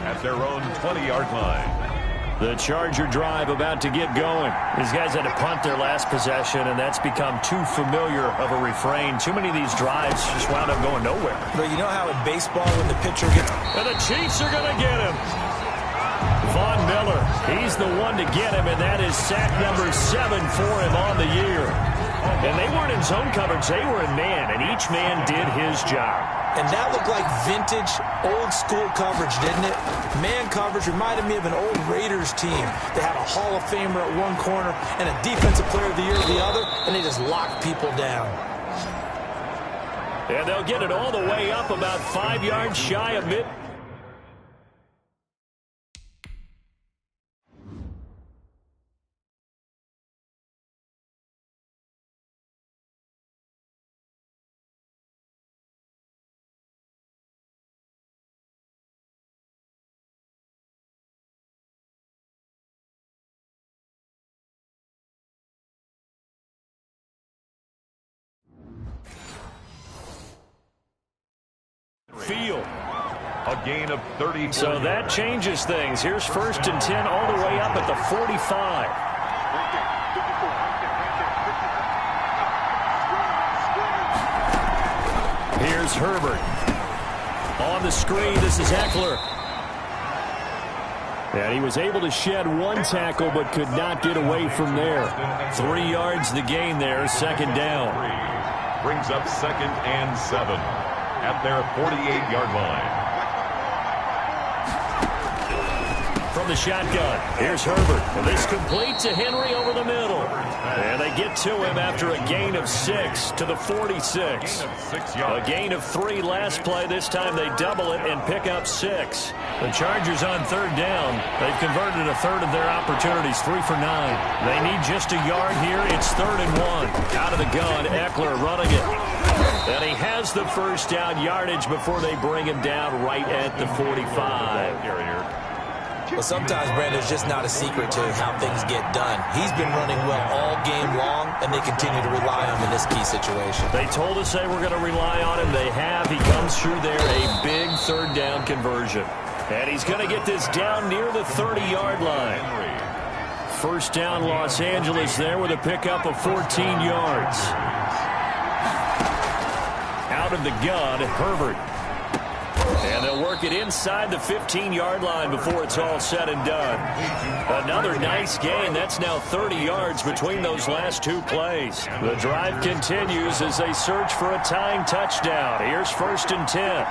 At their own 20-yard line. The Charger drive about to get going. These guys had to punt their last possession, and that's become too familiar of a refrain. Too many of these drives just wound up going nowhere. But you know how in baseball when the pitcher gets... And the Chiefs are going to get him. Von Miller, he's the one to get him, and that is sack number 7 for him on the year. And they weren't in zone coverage, they were in man, and each man did his job. And that looked like vintage, old-school coverage, didn't it? Man coverage reminded me of an old Raiders team. They had a Hall of Famer at one corner and a Defensive Player of the Year at the other, and they just locked people down. And they'll get it all the way up about 5 yards shy of mid. Field. A gain of 30. So that changes things. Here's first and 10 all the way up at the 45. Here's Herbert. On the screen, this is Eckler. And he was able to shed one tackle but could not get away from there. 3 yards the gain there, second down. Brings up second and 7. At their 48-yard line. From the shotgun, here's Herbert. And this complete to Henry over the middle. And they get to him after a gain of 6 to the 46. A gain of 3 last play. This time they double it and pick up 6. The Chargers on third down. They've converted a third of their opportunities, 3 for 9. They need just a yard here. It's third and 1. Out of the gun, Eckler running it. And he has the first down yardage before they bring him down right at the 45. Well, sometimes, Brandon, it's just not a secret to how things get done. He's been running well all game long, and they continue to rely on him in this key situation. They told us they were going to rely on him. They have. He comes through there, a big third down conversion. And he's going to get this down near the 30-yard line. First down, Los Angeles there with a pickup of 14 yards. Out of the gun, Herbert. And they'll work it inside the 15-yard line before it's all said and done. Another nice gain. That's now 30 yards between those last 2 plays. The drive continues as they search for a tying touchdown. Here's first and 10.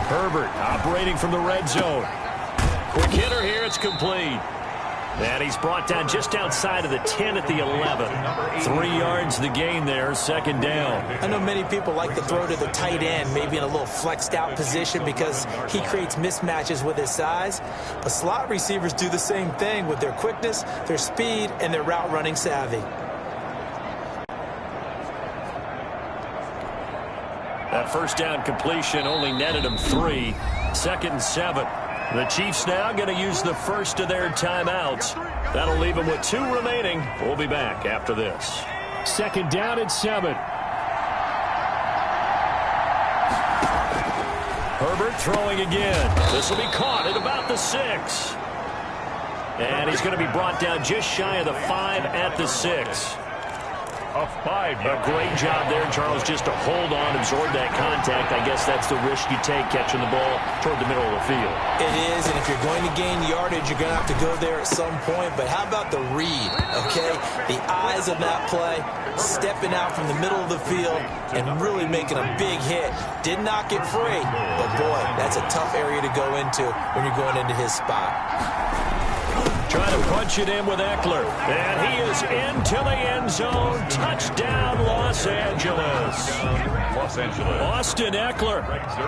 Herbert operating from the red zone. Quick hitter here. It's complete. And he's brought down just outside of the 10 at the 11. 3 yards the gain there, second down. I know many people like to throw to the tight end, maybe in a little flexed out position because he creates mismatches with his size. But slot receivers do the same thing with their quickness, their speed, and their route running savvy. That first down completion only netted them 3. 2nd and 7. The Chiefs now going to use the first of their timeouts. That'll leave them with 2 remaining. We'll be back after this. 2nd down and 7. Herbert throwing again. This will be caught at about the 6. And he's going to be brought down just shy of the 5 at the 6. A 5. A great job there, Charles, just to hold on, absorb that contact. I guess that's the risk you take catching the ball toward the middle of the field. It is, and if you're going to gain yardage, you're going to have to go there at some point. But how about the read, okay? The eyes of that play, stepping out from the middle of the field and really making a big hit. Did not get free, but boy, that's a tough area to go into when you're going into his spot. Trying to punch it in with Eckler. And he is into the end zone. Touchdown, Los Angeles. Austin Eckler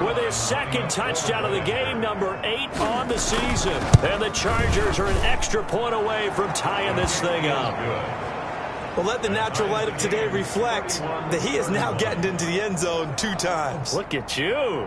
with his 2nd touchdown of the game, number 8 on the season. And the Chargers are an extra point away from tying this thing up. Well, let the natural light of today reflect that he is now getting into the end zone 2 times. Look at you.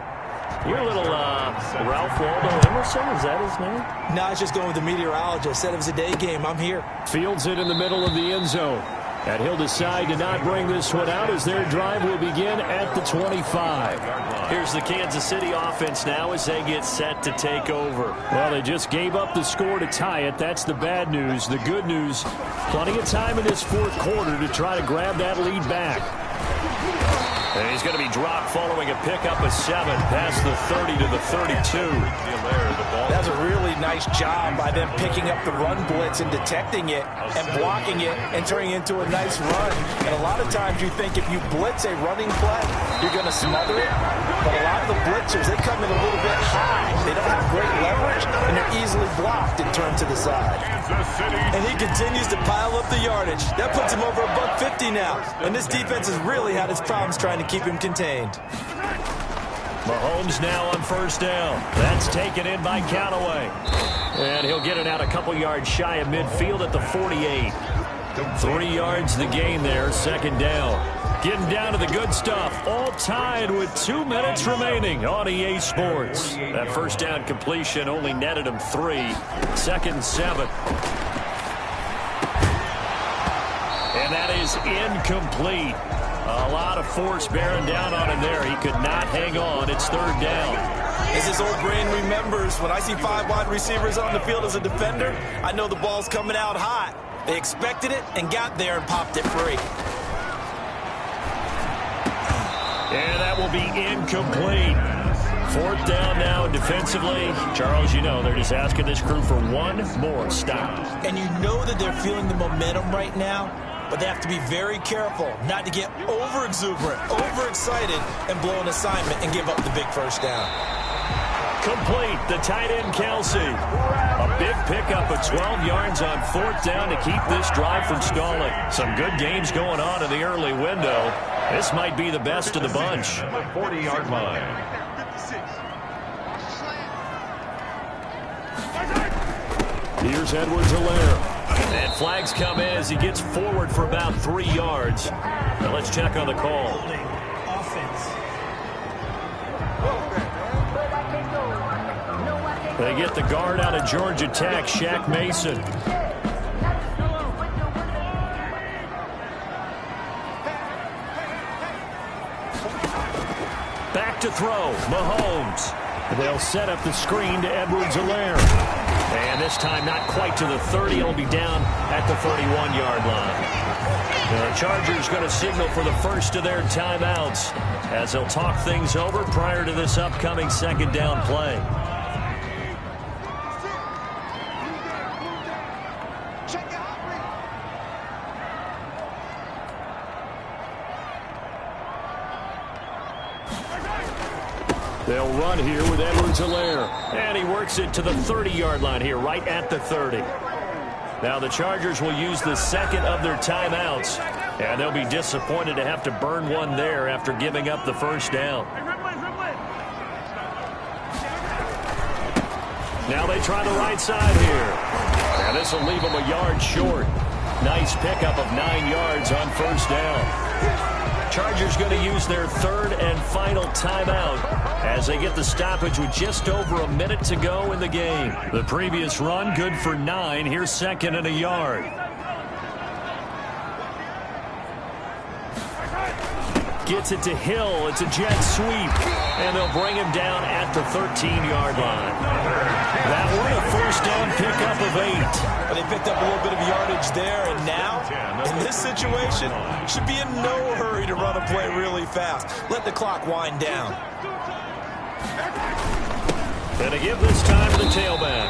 You're a little Ralph Waldo Emerson, is that his name? No, I was just going with the meteorologist. Said it was a day game. I'm here. Fields it in the middle of the end zone. And he'll decide to not bring this one out as their drive will begin at the 25. Here's the Kansas City offense now as they get set to take over. Well, they just gave up the score to tie it. That's the bad news. The good news, plenty of time in this 4th quarter to try to grab that lead back. And he's going to be dropped following a pickup of 7 past the 30 to the 32. That's a really nice job by them picking up the run blitz and detecting it and blocking it and turning it into a nice run. And a lot of times you think if you blitz a running play, you're going to smother it. But a lot of the blitzers, they come in a little bit high. They don't have great leverage, and they're easily blocked and turned to the side. And he continues to pile up the yardage. That puts him over $150 now. And this defense has really had its problems trying to keep him contained. Mahomes now on 1st down. That's taken in by Callaway. And he'll get it out a couple yards shy of midfield at the 48. 3 yards the gain there, 2nd down. Getting down to the good stuff. All tied with 2 minutes remaining on EA Sports. That first down completion only netted him 3. 2nd and 7. And that is incomplete. A lot of force bearing down on him there. He could not hang on. It's 3rd down. As his old brain remembers, when I see 5 wide receivers on the field as a defender, I know the ball's coming out hot. They expected it and got there and popped it free. And that will be incomplete. 4th down now defensively. Charles, you know, they're just asking this crew for one more stop. And you know that they're feeling the momentum right now, but they have to be very careful not to get over-exuberant, overexcited, and blow an assignment and give up the big first down. Complete, the tight end Kelsey. A big pickup of 12 yards on 4th down to keep this drive from stalling. Some good games going on in the early window. This might be the best of the bunch. 40-yard line. Here's Edwards-Helaire. And flags come in as he gets forward for about 3 yards. Now let's check on the call. Offense. They get the guard out of Georgia Tech, Shaq Mason. Back to throw, Mahomes. They'll set up the screen to Edwards-Helaire. And this time not quite to the 30. He'll be down at the 31-yard line. The Chargers going to signal for the first of their timeouts as they'll talk things over prior to this upcoming 2nd down play. They'll run here with Edwards-Helaire. And he works it to the 30-yard line here, right at the 30. Now the Chargers will use the 2nd of their timeouts. And they'll be disappointed to have to burn one there after giving up the first down. Now they try the right side here. And this will leave them a yard short. Nice pickup of 9 yards on 1st down. Chargers going to use their third and final timeout as they get the stoppage with just over a minute to go in the game. The previous run, good for 9. Here's second and a yard. Gets it to Hill. It's a jet sweep. And they'll bring him down at the 13-yard line. That one, a first down pickup of 8. Well, they picked up a little bit of yardage there, and now, in this situation, should be in no hurry to run a play really fast. Let the clock wind down. Gonna give this time to the tailback.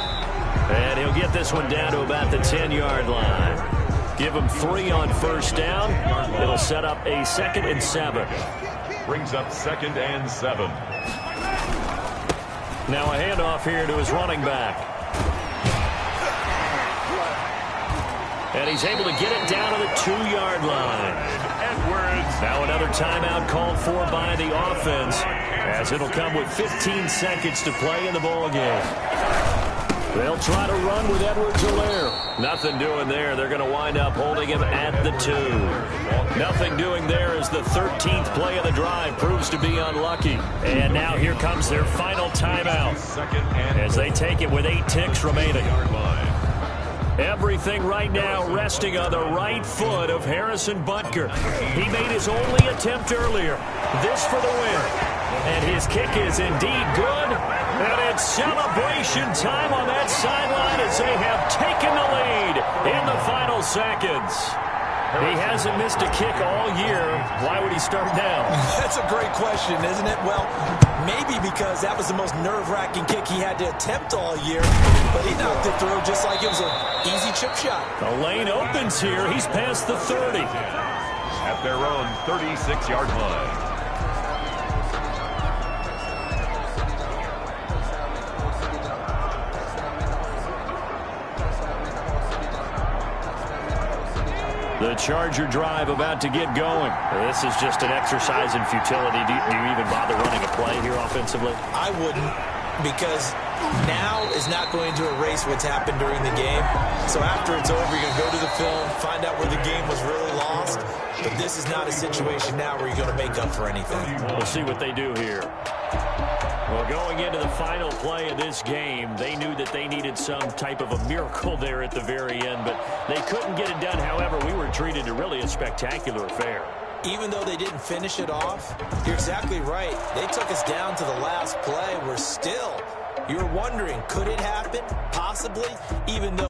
And he'll get this one down to about the 10-yard line. Give him 3 on first down. It'll set up a 2nd and 7. Brings up 2nd and 7. Now a handoff here to his running back. And he's able to get it down to the 2-yard line. Edwards. Now another timeout called for by the offense, as it'll come with 15 seconds to play in the ball game. They'll try to run with Edwards-Helaire. Nothing doing there. They're going to wind up holding him at the 2. Nothing doing there as the 13th play of the drive proves to be unlucky. And now here comes their final timeout as they take it with 8 ticks remaining. Everything right now resting on the right foot of Harrison Butker. He made his only attempt earlier. This for the win. And his kick is indeed good. And it's celebration time on that sideline as they have taken the lead in the final seconds. He hasn't missed a kick all year. Why would he start now? That's a great question, isn't it? Well, maybe because that was the most nerve-wracking kick he had to attempt all year. But he knocked it through just like it was an easy chip shot. The lane opens here. He's past the 30. At their own 36-yard line. The Charger drive about to get going. This is just an exercise in futility. Do you even bother running a play here offensively? I wouldn't, because now is not going to erase what's happened during the game. So after it's over, you're going to go to the film, find out where the game was really lost. But this is not a situation now where you're going to make up for anything. We'll see what they do here. Well, going into the final play of this game, they knew that they needed some type of a miracle there at the very end, but they couldn't get it done. However, we were treated to really a spectacular affair. Even though they didn't finish it off, you're exactly right. They took us down to the last play. We're still, you're wondering, could it happen? Possibly, even though